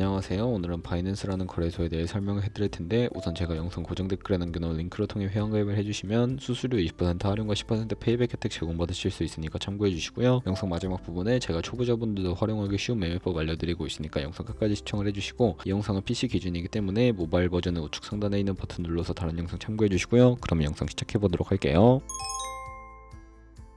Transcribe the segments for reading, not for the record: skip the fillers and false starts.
안녕하세요. 오늘은 바이낸스라는 거래소에 대해 설명을 해드릴 텐데, 우선 제가 영상 고정 댓글에 남겨놓은 링크를 통해 회원가입을 해주시면 수수료 20% 할인과 10% 페이백 혜택 제공받으실 수 있으니까 참고해주시고요. 영상 마지막 부분에 제가 초보자분들도 활용하기 쉬운 매매법 알려드리고 있으니까 영상 끝까지 시청을 해주시고, 이 영상은 PC 기준이기 때문에 모바일 버전은 우측 상단에 있는 버튼 눌러서 다른 영상 참고해주시고요. 그러면 영상 시작해보도록 할게요.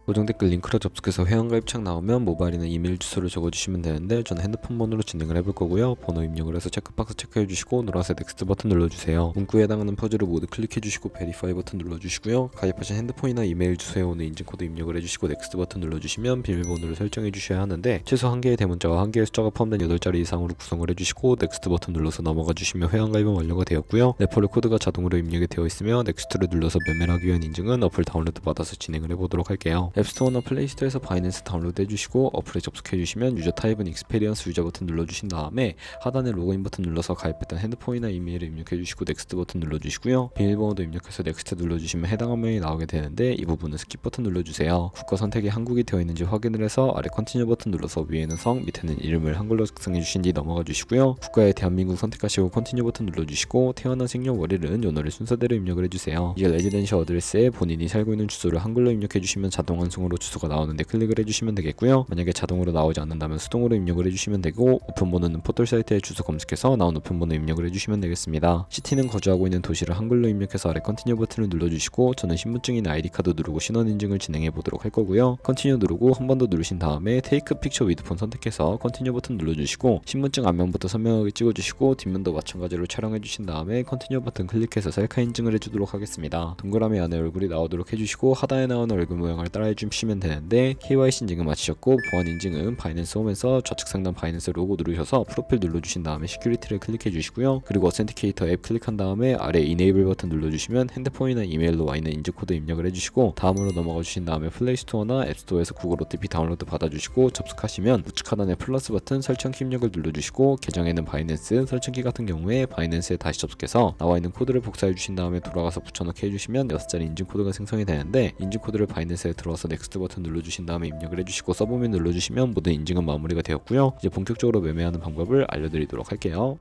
고정 댓글 링크로 접속해서 회원가입 창 나오면 모바일이나 이메일 주소를 적어주시면 되는데, 저는 핸드폰 번호로 진행을 해볼 거고요. 번호 입력을 해서 체크박스 체크해주시고 노란색 넥스트 버튼 눌러주세요. 문구에 해당하는 퍼즐을 모두 클릭해주시고 베리파이 버튼 눌러주시고요. 가입하신 핸드폰이나 이메일 주소에 오는 인증코드 입력을 해주시고 넥스트 버튼 눌러주시면 비밀번호를 설정해주셔야 하는데, 최소 1개의 대문자와 1개의 숫자가 포함된 8자리 이상으로 구성을 해주시고 넥스트 버튼 눌러서 넘어가 주시면 회원가입은 완료가 되었고요. 레퍼럴 코드가 자동으로 입력이 되어 있으며 넥스트를 눌러서 매매를 하기 위한 인증은 어플 다운로드 받아서 진행을 해보도록 할게요. 앱스토어나 플레이스토어에서 바이낸스 다운로드 해주시고 어플에 접속해주시면 유저 타입은 익스페리언스 유저 버튼 눌러주신 다음에 하단에 로그인 버튼 눌러서 가입했던 핸드폰이나 이메일을 입력해주시고 넥스트 버튼 눌러주시고요. 비밀번호도 입력해서 넥스트 눌러주시면 해당 화면이 나오게 되는데, 이 부분은 스킵 버튼 눌러주세요. 국가 선택이 한국이 되어 있는지 확인을 해서 아래 컨티뉴 버튼 눌러서 위에는 성, 밑에는 이름을 한글로 작성해주신 뒤 넘어가 주시고요. 국가에 대한민국 선택하시고 컨티뉴 버튼 눌러주시고 태어난 생년월일은 요너를 순서대로 입력을 해주세요. 이제 레지던셜 어드레스에 본인이 살고 있는 주소를 한글로 입력해주시면 자동 완성으로 주소가 나오는데 클릭을 해주시면 되겠고요. 만약에 자동으로 나오지 않는다면 수동으로 입력을 해주시면 되고, 우편번호는 포털 사이트에 주소 검색해서 나온 우편번호 입력을 해주시면 되겠습니다. 시티는 거주하고 있는 도시를 한글로 입력해서 아래 컨티뉴 버튼을 눌러주시고, 저는 신분증이나 아이디카드 누르고 신원 인증을 진행해 보도록 할 거고요. 컨티뉴 누르고 한 번 더 누르신 다음에 테이크 픽처 위드 폰 선택해서 컨티뉴 버튼 눌러주시고, 신분증 앞면부터 선명하게 찍어주시고 뒷면도 마찬가지로 촬영해 주신 다음에 컨티뉴 버튼 클릭해서 셀카 인증을 해주도록 하겠습니다. 동그라미 안에 얼굴이 나오도록 해주시고 하단에 나오는 얼굴 모양을 따라해 주시면 되는데, KYC 인증은 마치셨고 보안 인증은 바이낸스 홈에서 좌측 상단 바이낸스 로고 누르셔서 프로필 눌러주신 다음에 시큐리티를 클릭해 주시고요. 그리고 어센티케이터 앱 클릭한 다음에 아래 이네이블 버튼 눌러주시면 핸드폰이나 이메일로 와 있는 인증코드 입력을 해주시고, 다음으로 넘어가 주신 다음에 플레이스토어나 앱스토어에서 구글 OTP 다운로드 받아주시고 접속하시면 우측 하단에 플러스 버튼 설정키 입력을 눌러주시고, 계정에는 바이낸스, 설정키 같은 경우에 바이낸스에 다시 접속해서 나와 있는 코드를 복사해 주신 다음에 돌아가서 붙여넣기 해주시면 6자리 인증코드가 생성이 되는데, 인증코드를 바이낸스에 들어와서 넥스트 버튼 눌러주신 다음에 입력을 해주시고 서브밋 눌러주시면 모든 인증은 마무리가 되었고요. 이제 본격적으로 매매하는 방법을 알려드리도록 할게요.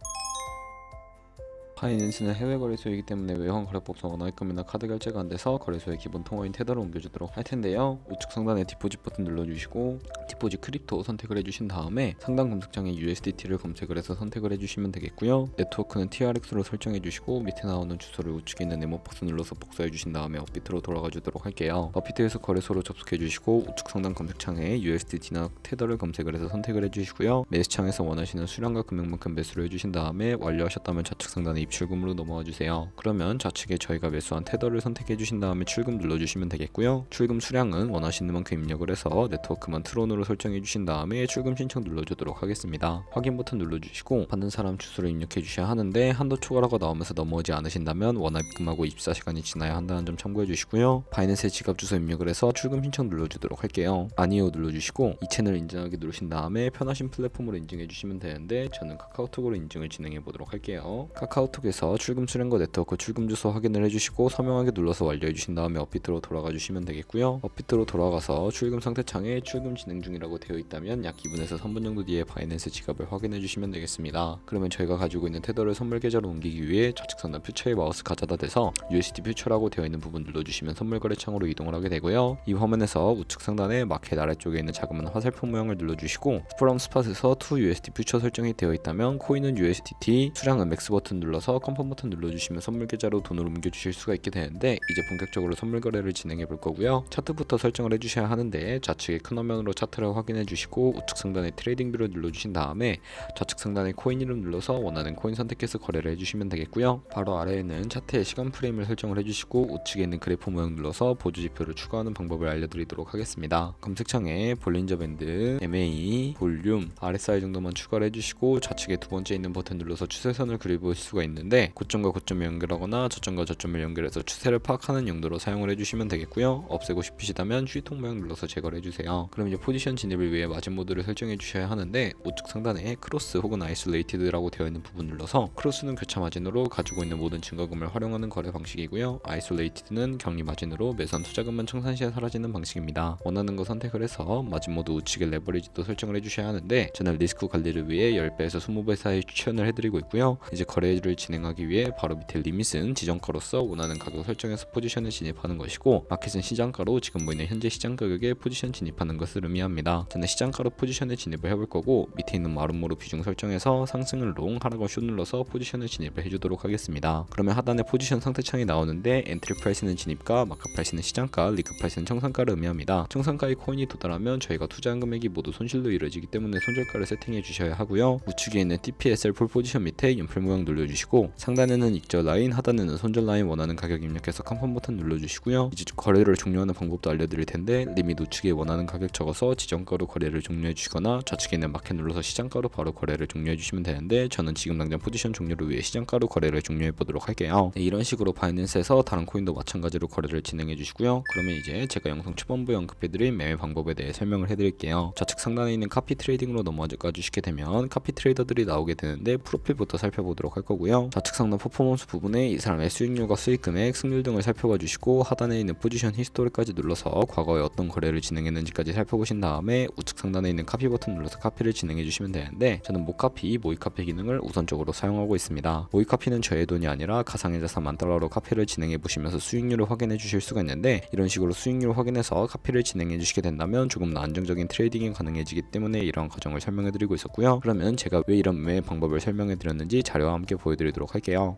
바이낸스는 해외 거래소이기 때문에 외환 거래법상 원화입금이나 카드 결제가 안 돼서 거래소의 기본 통화인 테더를 옮겨주도록 할 텐데요. 우측 상단에 디포짓 버튼 눌러주시고 디포짓 크립토 선택을 해주신 다음에 상단 검색창에 USDT를 검색을 해서 선택을 해주시면 되겠고요. 네트워크는 TRX로 설정해주시고 밑에 나오는 주소를 우측에 있는 네모박스 눌러서 복사해주신 다음에 업비트로 돌아가주도록 할게요. 업비트에서 거래소로 접속해주시고 우측 상단 검색창에 USDT나 테더를 검색을 해서 선택을 해주시고요. 매수창에서 원하시는 수량과 금액만큼 매수를 해주신 다음에 완료하셨다면 좌측 상단에 출금으로 넘어와 주세요. 그러면 좌측에 저희가 매수한 테더를 선택해 주신 다음에 출금 눌러주시면 되겠고요. 출금 수량은 원하시는 만큼 입력을 해서 네트워크만 트론으로 설정해 주신 다음에 출금 신청 눌러주도록 하겠습니다. 확인 버튼 눌러주시고 받는 사람 주소를 입력해 주셔야 하는데, 한도 초과라고 나오면서 넘어오지 않으신다면 원화입금하고 24시간이 지나야 한다는 점 참고해 주시고요. 바이낸스의 지갑 주소 입력을 해서 출금 신청 눌러주도록 할게요. 아니요 눌러주시고 이 채널 인증하기 누르신 다음에 편하신 플랫폼으로 인증해 주시면 되는데, 저는 카카오톡으로 인증을 진행해 보도록 할게요. 카카오톡에서 출금 수량과 네트워크 출금 주소 확인을 해주시고 서명하게 눌러서 완료해 주신 다음에 업비트로 돌아가 주시면 되겠고요. 업비트로 돌아가서 출금 상태 창에 출금 진행 중이라고 되어 있다면 약 2분에서 3분 정도 뒤에 바이낸스 지갑을 확인해 주시면 되겠습니다. 그러면 저희가 가지고 있는 테더를 선물 계좌로 옮기기 위해 좌측 상단 퓨처에 마우스 가져다 대서 USD 퓨처라고 되어 있는 부분 눌러주시면 선물 거래 창으로 이동을 하게 되고요. 이 화면에서 우측 상단에 마켓 아래쪽에 있는 자그마한 화살표 모양을 눌러주시고 from spot에서 to USD 퓨처 설정이 되어 있다면 코인은 USDT, 수량은 맥스 버튼 눌러서 컨펌 버튼 눌러주시면 선물 계좌로 돈을 옮겨주실 수가 있게 되는데, 이제 본격적으로 선물 거래를 진행해 볼 거고요. 차트부터 설정을 해주셔야 하는데, 좌측에 큰 화면으로 차트를 확인해 주시고 우측 상단에 트레이딩 뷰를 눌러주신 다음에 좌측 상단에 코인 이름 눌러서 원하는 코인 선택해서 거래를 해주시면 되겠고요. 바로 아래에는 차트의 시간 프레임을 설정을 해주시고 우측에 있는 그래프 모양 눌러서 보조 지표를 추가하는 방법을 알려드리도록 하겠습니다. 검색창에 볼린저 밴드, MA, 볼륨, RSI 정도만 추가를 해주시고 좌측에 두 번째 있는 버튼 눌러서 추세선을 그려볼 수가 있는 있는데 고점과 고점을 연결하거나 저점과 저점을 연결해서 추세를 파악하는 용도로 사용을 해주시면 되겠고요. 없애고 싶으시다면 휴지통 모양 눌러서 제거를 해주세요. 그럼 이제 포지션 진입을 위해 마진 모드를 설정해 주셔야 하는데 우측 상단에 크로스 혹은 아이솔레이티드라고 되어 있는 부분 눌러서 크로스는 교차 마진으로 가지고 있는 모든 증거금을 활용하는 거래 방식이고요. 아이솔레이티드는 격리 마진으로 매수한 투자금만 청산 시에 사라지는 방식입니다. 원하는 거 선택을 해서 마진 모드 우측에 레버리지도 설정을 해주셔야 하는데 저는 리스크 관리를 위해 10배에서 20배 사이 추천을 해드리고 있고요. 이제 거래를 진행하기 위해 바로 밑에 리밋은 지정가로서 원하는 가격 설정해서 포지션에 진입하는 것이고 마켓은 시장가로 지금 보이는 현재 시장 가격에 포지션 진입하는 것을 의미합니다. 저는 시장가로 포지션에 진입을 해볼 거고 밑에 있는 마름모로 비중 설정해서 상승을 롱, 하락을 숏 눌러서 포지션을 진입을 해주도록 하겠습니다. 그러면 하단에 포지션 상태창이 나오는데 엔트리 프라이스는 진입가, 마켓 프라이스는 시장가, 리그 프라이스는 청산가를 의미합니다. 청산가의 코인이 도달하면 저희가 투자한 금액이 모두 손실로 이루어지기 때문에 손절가를 세팅해 주셔야 하고요. 우측에 있는 TPSR 풀 포지션 밑에 연필 모양 눌러주시고 상단에는 익절 라인, 하단에는 손절 라인 원하는 가격 입력해서 칸폰 버튼 눌러주시고요. 이제 거래를 종료하는 방법도 알려드릴 텐데 리밋 우측에 원하는 가격 적어서 지정가로 거래를 종료해 주시거나 좌측에 있는 마켓 눌러서 시장가로 바로 거래를 종료해 주시면 되는데 저는 지금 당장 포지션 종료를 위해 시장가로 거래를 종료해 보도록 할게요. 네, 이런 식으로 바이낸스에서 다른 코인도 마찬가지로 거래를 진행해 주시고요. 그러면 이제 제가 영상 초반부에 언급해드린 매매 방법에 대해 설명을 해드릴게요. 좌측 상단에 있는 카피 트레이딩으로 넘어가 주시게 되면 카피 트레이더들이 나오게 되는데 프로필부터 살펴보도록 할 거고요. 좌측 상단 퍼포먼스 부분에 이 사람의 수익률과 수익금액, 승률 등을 살펴봐 주시고 하단에 있는 포지션 히스토리까지 눌러서 과거에 어떤 거래를 진행했는지까지 살펴보신 다음에 우측 상단에 있는 카피 버튼 눌러서 카피를 진행해 주시면 되는데 저는 모카피, 모이카피 기능을 우선적으로 사용하고 있습니다. 모이카피는 저의 돈이 아니라 가상의 자산 $10,000로 카피를 진행해 보시면서 수익률을 확인해 주실 수가 있는데 이런 식으로 수익률을 확인해서 카피를 진행해 주시게 된다면 조금 더 안정적인 트레이딩이 가능해지기 때문에 이런 과정을 설명해 드리고 있었고요. 그러면 제가 왜 이런 매매 방법을 설명해 드렸는지 자료와 함께 보여드리도록 할게요.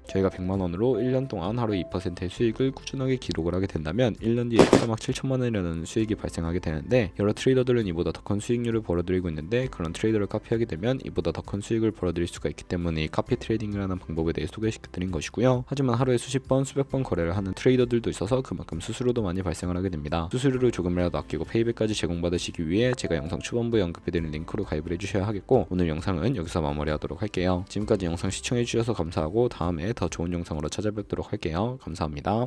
저희가 100만원으로 1년 동안 하루 2%의 수익을 꾸준하게 기록을 하게 된다면 1년 뒤에 13억 7천만원이라는 수익이 발생하게 되는데 여러 트레이더들은 이보다 더 큰 수익률을 벌어들이고 있는데 그런 트레이더를 카피하게 되면 이보다 더 큰 수익을 벌어들일 수가 있기 때문에 이 카피 트레이딩이라는 방법에 대해 소개시켜드린 것이고요. 하지만 하루에 수십 번, 수백 번 거래를 하는 트레이더들도 있어서 그만큼 수수료도 많이 발생을 하게 됩니다. 수수료를 조금이라도 아끼고 페이백까지 제공받으시기 위해 제가 영상 초반부에 언급해드린 링크로 가입을 해주셔야 하겠고 오늘 영상은 여기서 마무리하도록 할게요. 지금까지 영상 시청해주셔서 감사하고 다음에 더 좋은 영상으로 찾아뵙도록 할게요. 감사합니다.